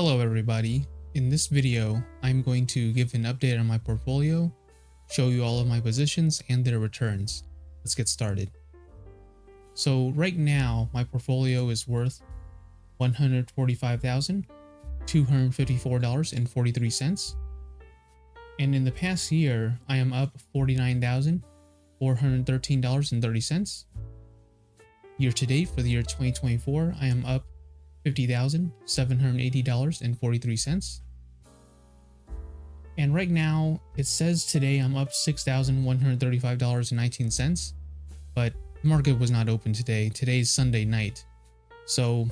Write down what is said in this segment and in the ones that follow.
Hello everybody. In this video, I'm going to give an update on my portfolio, show you all of my positions and their returns. Let's get started. So right now, my portfolio is worth $145,254.43. And in the past year, I am up $49,413.30. Year to date for the year 2024, I am up $50,780.43. And right now, it says today I'm up $6,135.19, but the market was not open today. Today's Sunday night. So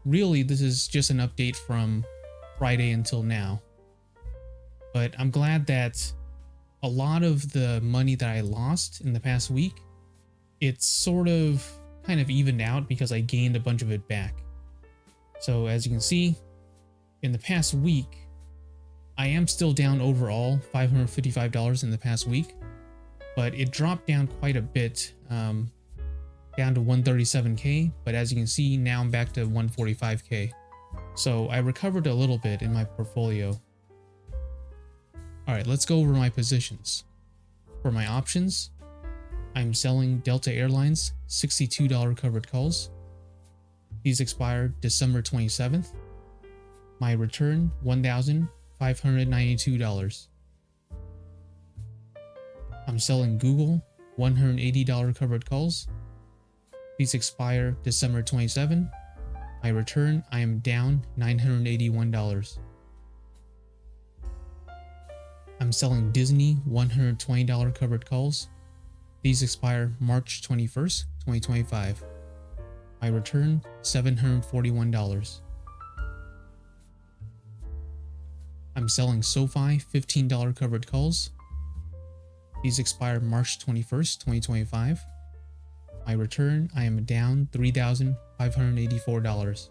really, this is just an update from Friday until now. But I'm glad that a lot of the money that I lost in the past week, it's sort of kind of evened out because I gained a bunch of it back. So as you can see, in the past week, I am still down overall $555 in the past week, but it dropped down quite a bit, down to 137K. But as you can see, now I'm back to 145K. So I recovered a little bit in my portfolio. All right, let's go over my positions. For my options, I'm selling Delta Airlines $62 covered calls. These expire December 27th. My return, $1,592. I'm selling Google $180 covered calls. These expire December 27th. My return, I am down $981. I'm selling Disney $120 covered calls. These expire March 21st, 2025. My return, $741. I'm selling SoFi $15 covered calls. These expire March 21st, 2025. My return, I am down $3,584.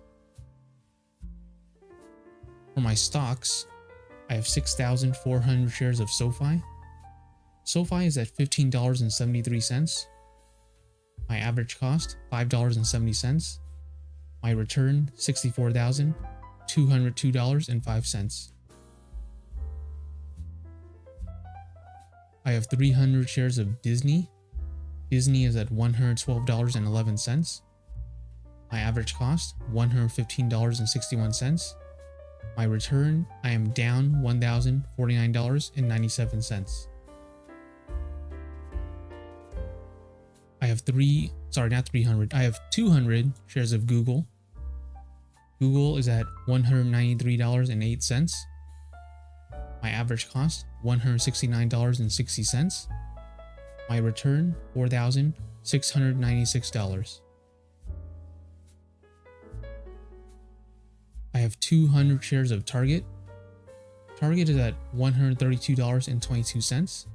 For my stocks, I have 6,400 shares of SoFi. SoFi is at $15.73. My average cost, $5.70. My return, $64,202.05. I have 300 shares of Disney. Disney is at $112.11. My average cost, $115.61. My return, I am down $1,049.97. I have 200 shares of Google. Google is at $193.08. My average cost, $169.60. My return, $4,696. I have 200 shares of Target. Target is at $132.22.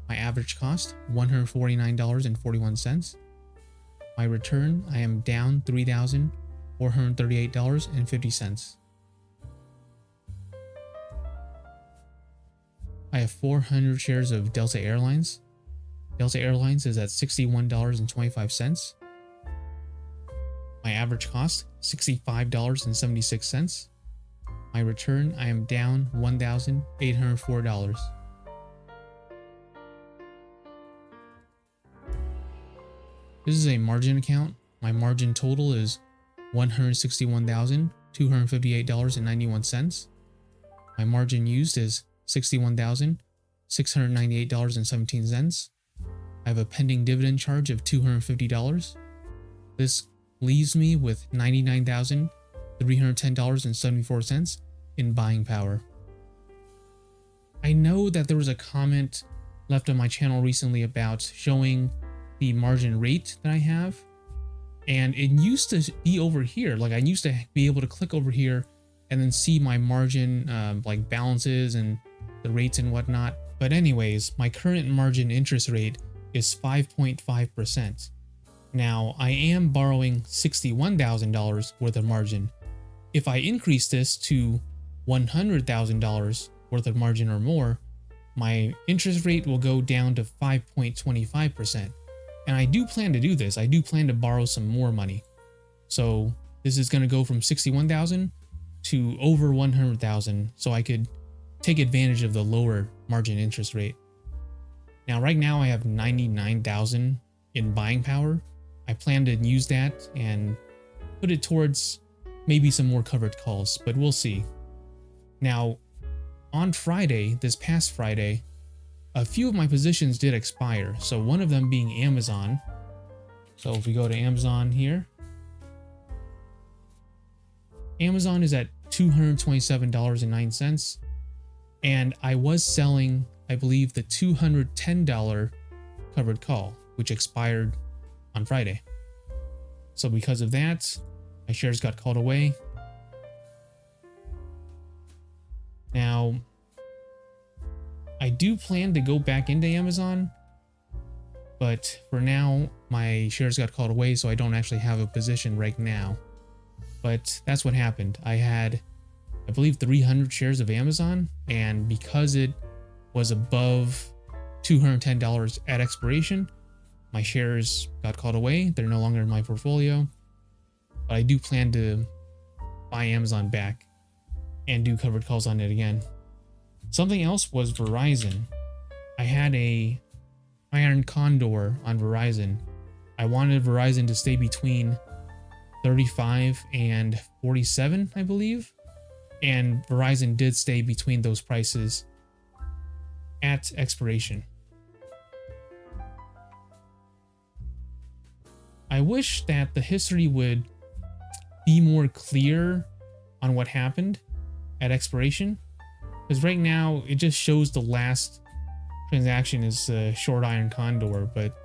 My average cost, $149.41. My return, I am down $3,438.50. I have 400 shares of Delta Airlines. Delta Airlines is at $61.25. My average cost, $65.76. My return, I am down $1,804. This is a margin account. My margin total is $161,258.91. My margin used is $61,698.17. I have a pending dividend charge of $250. This leaves me with $99,310.74 in buying power. I know that there was a comment left on my channel recently about showing the margin rate that I have, and it used to be over here. Like I used to be able to click over here and then see my margin like balances and the rates and whatnot. But anyways, my current margin interest rate is 5.5%. Now I am borrowing $61,000 worth of margin. If I increase this to $100,000 worth of margin or more, my interest rate will go down to 5.25%. And I do plan to do this. I do plan to borrow some more money. So this is going to go from $61,000 to over 100,000 so I could take advantage of the lower margin interest rate. Now, right now I have 99,000 in buying power. I plan to use that and put it towards maybe some more covered calls, but we'll see. Now, on Friday, this past Friday, a few of my positions did expire. So one of them being Amazon. So if we go to Amazon here, Amazon is at $227.09. And I was selling, I believe, the $210 covered call, which expired on Friday. So because of that, my shares got called away. Now, I do plan to go back into Amazon, but for now, my shares got called away, so I don't actually have a position right now. But that's what happened. I had, I believe, 300 shares of Amazon, and because it was above $210 at expiration, my shares got called away. They're no longer in my portfolio, but I do plan to buy Amazon back and do covered calls on it again. Something else was Verizon. I had a iron Condor on Verizon. I wanted Verizon to stay between 35 and 47, I believe. And Verizon did stay between those prices at expiration. I wish that the history would be more clear on what happened at expiration, because right now it just shows the last transaction is short iron Condor, but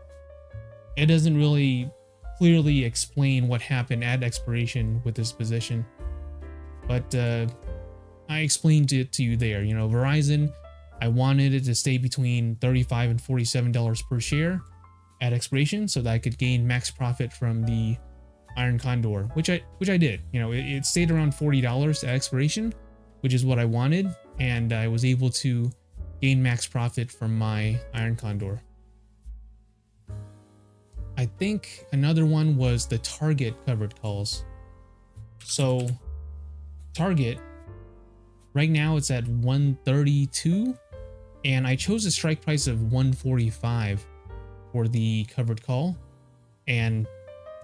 it doesn't really clearly explain what happened at expiration with this position. But I explained it to you there. You know, Verizon, I wanted it to stay between $35 and $47 per share at expiration so that I could gain max profit from the iron Condor, which I did. You know, it stayed around $40 at expiration, which is what I wanted, and I was able to gain max profit from my iron Condor. I think another one was the Target covered calls. So Target, right now it's at 132, and I chose a strike price of 145 for the covered call, and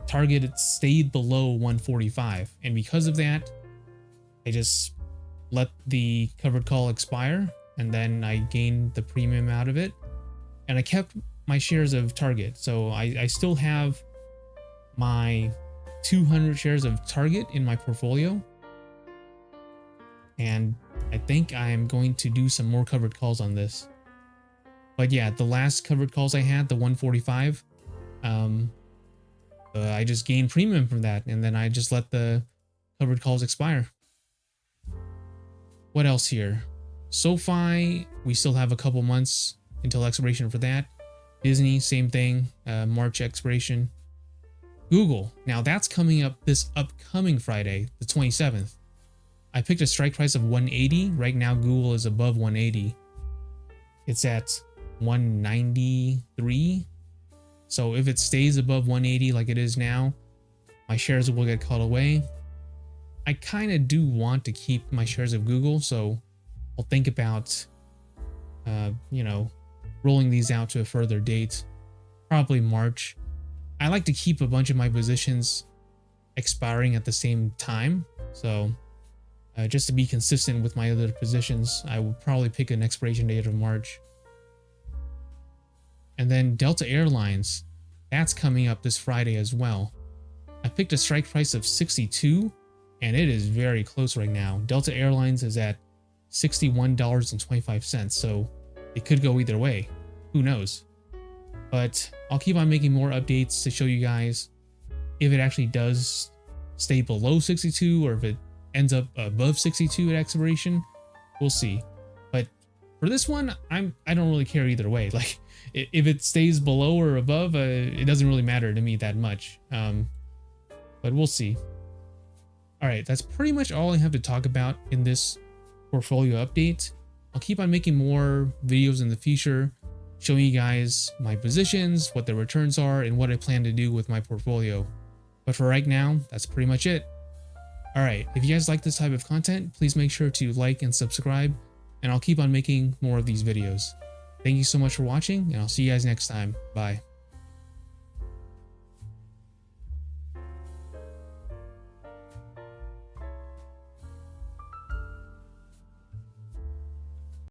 Target, it stayed below 145, and because of that, I just let the covered call expire, and then I gained the premium out of it, and I kept my shares of Target. So I still have my 200 shares of Target in my portfolio, and I think I'm going to do some more covered calls on this. But yeah, the last covered calls I had, the 145, I just gained premium from that, and then I just let the covered calls expire. What else here? SoFi, we still have a couple months until expiration for that. Disney, same thing, March expiration. Google, now that's coming up this upcoming Friday, the 27th. I picked a strike price of 180. Right now, Google is above 180. It's at 193. So if it stays above 180 like it is now, my shares will get called away. I kind of do want to keep my shares of Google, so I'll think about, rolling these out to a further date, probably March. I like to keep a bunch of my positions expiring at the same time, so just to be consistent with my other positions, I will probably pick an expiration date of March. And then Delta Airlines, that's coming up this Friday as well. I picked a strike price of 62, and it is very close right now. Delta Airlines is at $61.25, so it could go either way. Who knows? But I'll keep on making more updates to show you guys if it actually does stay below 62 or if it ends up above 62 at expiration. We'll see. But for this one, I don't really care either way. Like, if it stays below or above, it doesn't really matter to me that much. But we'll see. All right, that's pretty much all I have to talk about in this portfolio update. I'll keep on making more videos in the future, showing you guys my positions, what the returns are, and what I plan to do with my portfolio. But for right now, that's pretty much it. All right, if you guys like this type of content, please make sure to like and subscribe, and I'll keep on making more of these videos. Thank you so much for watching, and I'll see you guys next time. Bye.